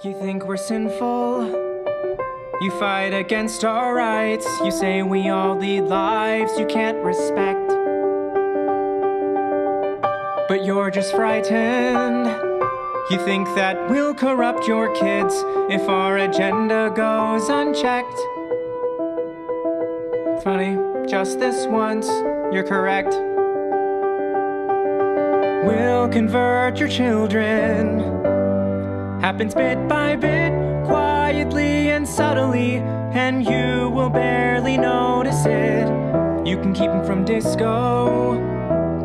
You think we're sinful? You fight against our rights. You say we all lead lives you can't respect. But you're just frightened. You think that we'll corrupt your kids if our agenda goes unchecked. Funny, just this once, you're correct. We'll convert your children. Happens bit by bit, quietly and subtly, and you will barely notice it. You can keep him from disco,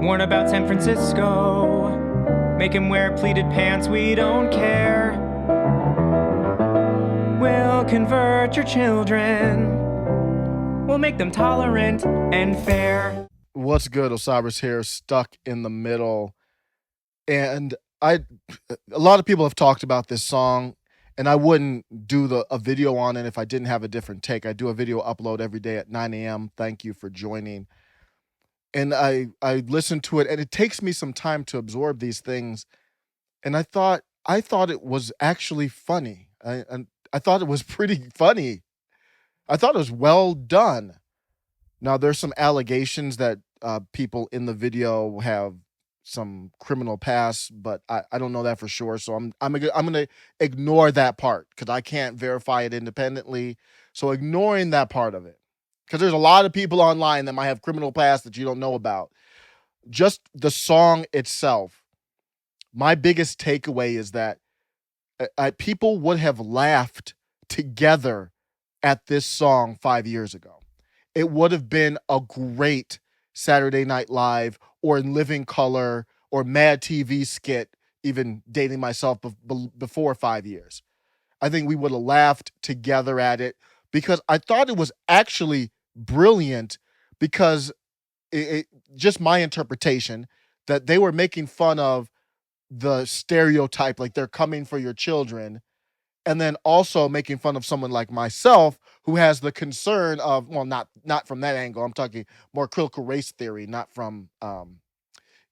warn about San Francisco, make him wear pleated pants, we don't care. We'll convert your children, we'll make them tolerant and fair. What's good? Osiris here, stuck in the middle. And a lot of people have talked about this song, and I wouldn't do a video on it if I didn't have a different take. I do a video upload every day at 9 a.m. Thank you for joining. And I listen to it, and it takes me some time to absorb these things. And I thought it was actually funny. I thought it was pretty funny. I thought it was well done. Now, there's some allegations that people in the video have some criminal past, but I don't know that for sure. So I'm gonna ignore that part because I can't verify it independently. So ignoring that part of it, because there's a lot of people online that might have criminal past that you don't know about. Just the song itself, my biggest takeaway is that people would have laughed together at this song 5 years ago. It would have been a great Saturday Night Live or in Living Color or Mad TV skit, even dating myself before 5 years. I think we would have laughed together at it because I thought it was actually brilliant because it just my interpretation that they were making fun of the stereotype, like they're coming for your children, and then also making fun of someone like myself who has the concern of, well, not from that angle. I'm talking more critical race theory, not from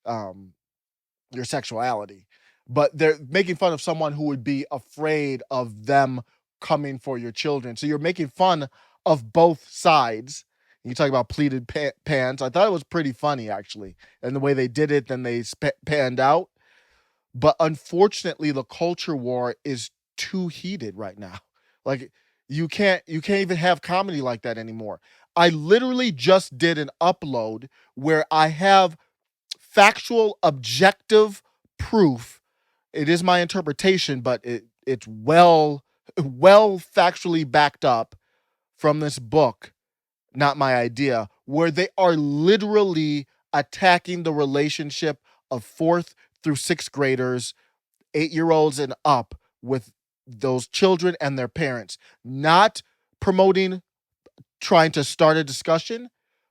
your sexuality. But they're making fun of someone who would be afraid of them coming for your children. So you're making fun of both sides. You talk about pleated pants. I thought it was pretty funny, actually. And the way they did it, then they panned out. But unfortunately, the culture war is too heated right now. Like you can't even have comedy like that anymore. I literally just did an upload where I have factual, objective proof. It is my interpretation, but it's well factually backed up from this book, not my idea, where they are literally attacking the relationship of 4th through 6th graders, 8-year-olds and up, with those children and their parents, not promoting trying to start a discussion,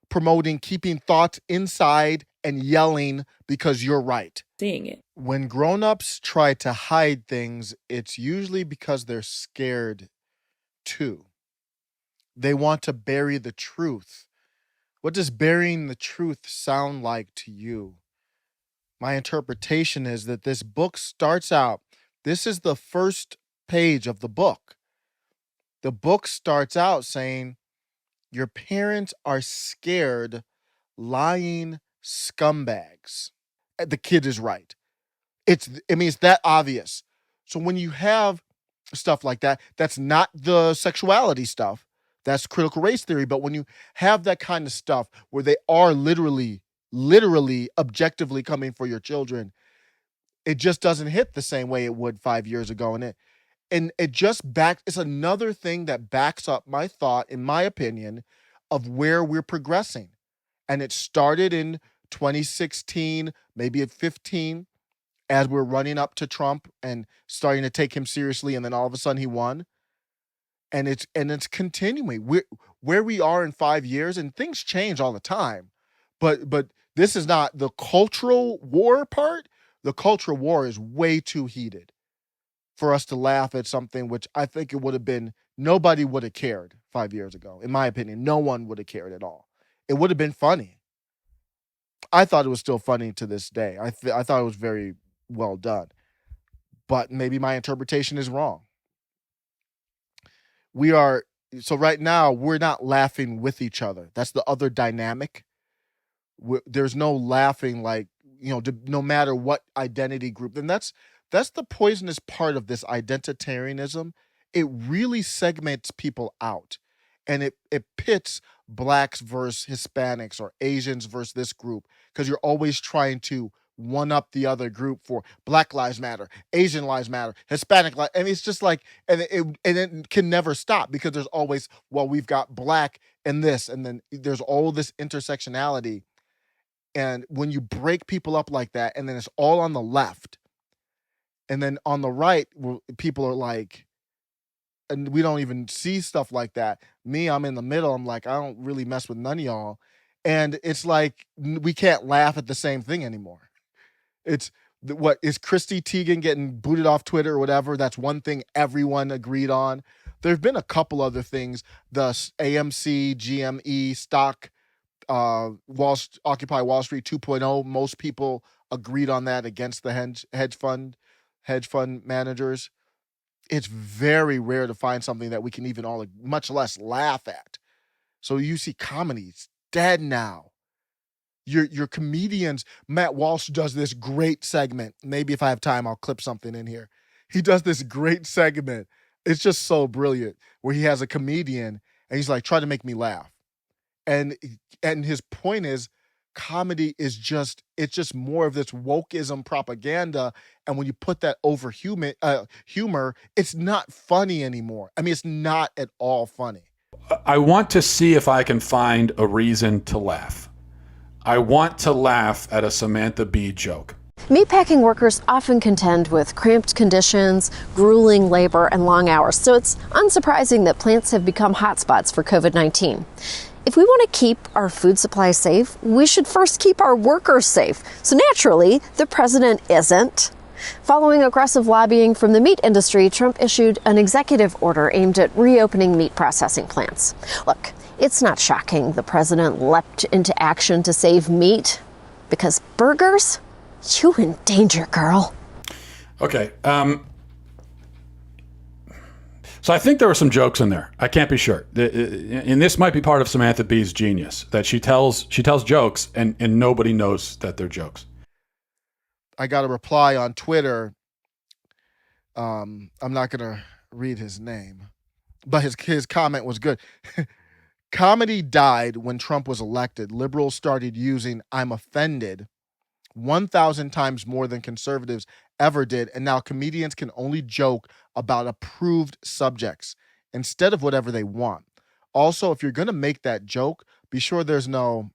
promoting keeping thoughts inside and yelling because you're right. Seeing it. When grown-ups try to hide things, it's usually because they're scared too. They want to bury the truth. What does burying the truth sound like to you? My interpretation is that this book starts out, this is the first page of the book. The book starts out saying, your parents are scared, lying scumbags. The kid is right. It's that obvious. So when you have stuff like that, that's not the sexuality stuff. That's critical race theory. But when you have that kind of stuff where they are literally, objectively coming for your children, it just doesn't hit the same way it would 5 years ago. And it just it's another thing that backs up my thought, in my opinion, of where we're progressing. And it started in 2016, maybe at 15, as we're running up to Trump and starting to take him seriously, and then all of a sudden he won. And it's continuing. Where we are in 5 years, and things change all the time. But this is not the cultural war part. The cultural war is way too heated for us to laugh at something which I think it would have been, nobody would have cared 5 years ago. In my opinion, no one would have cared at all. It would have been funny. I thought it was still funny to this day. I thought it was very well done. But maybe my interpretation is wrong. we are so right now we're not laughing with each other. That's the other dynamic. There's no laughing like, no matter what identity group. And that's the poisonous part of this identitarianism. It really segments people out, and it pits blacks versus Hispanics or Asians versus this group, because you're always trying to one up the other group for Black Lives Matter, Asian Lives Matter, Hispanic lives. And it's just like, and it can never stop, because there's always, well, we've got black and this, and then there's all this intersectionality. And when you break people up like that, and then it's all on the left, and then on the right, people are like, and we don't even see stuff like that. Me, I'm in the middle. I'm like, I don't really mess with none of y'all. And it's like, we can't laugh at the same thing anymore. It's what is Christy Teigen getting booted off Twitter or whatever? That's one thing everyone agreed on. There've been a couple other things. The AMC, GME stock, Occupy Wall Street 2.0. Most people agreed on that against the hedge fund managers. It's very rare to find something that we can even all, much less laugh at. So you see comedy's dead now. Your comedians, Matt Walsh does this great segment. Maybe if I have time, I'll clip something in here. He does this great segment. It's just so brilliant, where he has a comedian and he's like, try to make me laugh. And his point is, comedy is it's just more of this wokeism propaganda. And when you put that over humor, it's not funny anymore. I mean, it's not at all funny. I want to see if I can find a reason to laugh. I want to laugh at a Samantha Bee joke. Meatpacking workers often contend with cramped conditions, grueling labor, and long hours, so it's unsurprising that plants have become hotspots for COVID-19. If we want to keep our food supply safe, we should first keep our workers safe. So naturally, the president isn't. Following aggressive lobbying from the meat industry, Trump issued an executive order aimed at reopening meat processing plants. Look, it's not shocking the president leapt into action to save meat, because burgers? You in danger, girl. Okay. So I think there were some jokes in there. I can't be sure. And this might be part of Samantha Bee's genius, that she tells jokes and nobody knows that they're jokes. I got a reply on Twitter. I'm not going to read his name, but his comment was good. Comedy died when Trump was elected. Liberals started using "I'm offended" 1,000 times more than conservatives ever did, and now comedians can only joke about approved subjects instead of whatever they want. Also, if you're going to make that joke, be sure there's no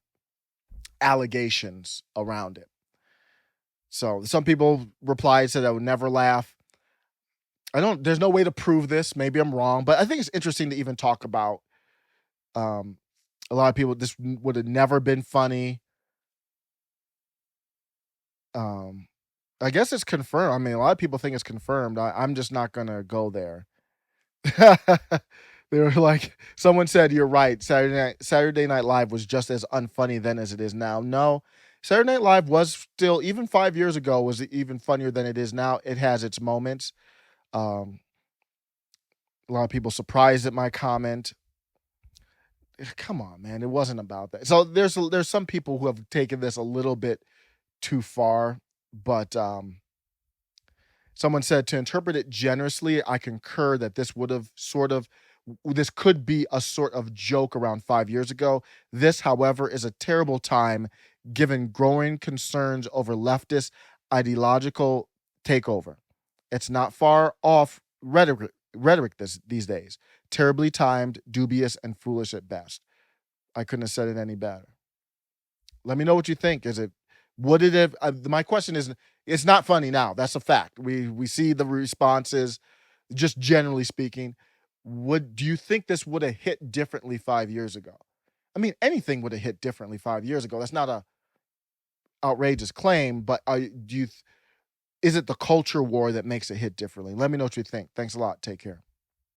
allegations around it. So some people replied, said I would never laugh. There's no way to prove this. Maybe I'm wrong, but I think it's interesting to even talk about. A lot of people, this would have never been funny. I guess it's confirmed. I mean, a lot of people think it's confirmed. I'm just not gonna go there. They were like, someone said, "You're right. Saturday Night Live was just as unfunny then as it is now." No, Saturday Night Live was still, even 5 years ago, was even funnier than it is now. It has its moments. A lot of people surprised at my comment. Come on, man. It wasn't about that. So there's some people who have taken this a little bit too far, but someone said, to interpret it generously, I concur that this could be a sort of joke around 5 years ago. This, however, is a terrible time given growing concerns over leftist ideological takeover. It's not far off rhetoric these days. Terribly timed, dubious, and foolish at best. I couldn't have said it any better. Let me know what you think. Would it have? My question is, it's not funny now. That's a fact. We see the responses. Just generally speaking, do you think this would have hit differently 5 years ago? I mean, anything would have hit differently 5 years ago. That's not a outrageous claim, but is it the culture war that makes it hit differently? Let me know what you think. Thanks a lot. Take care.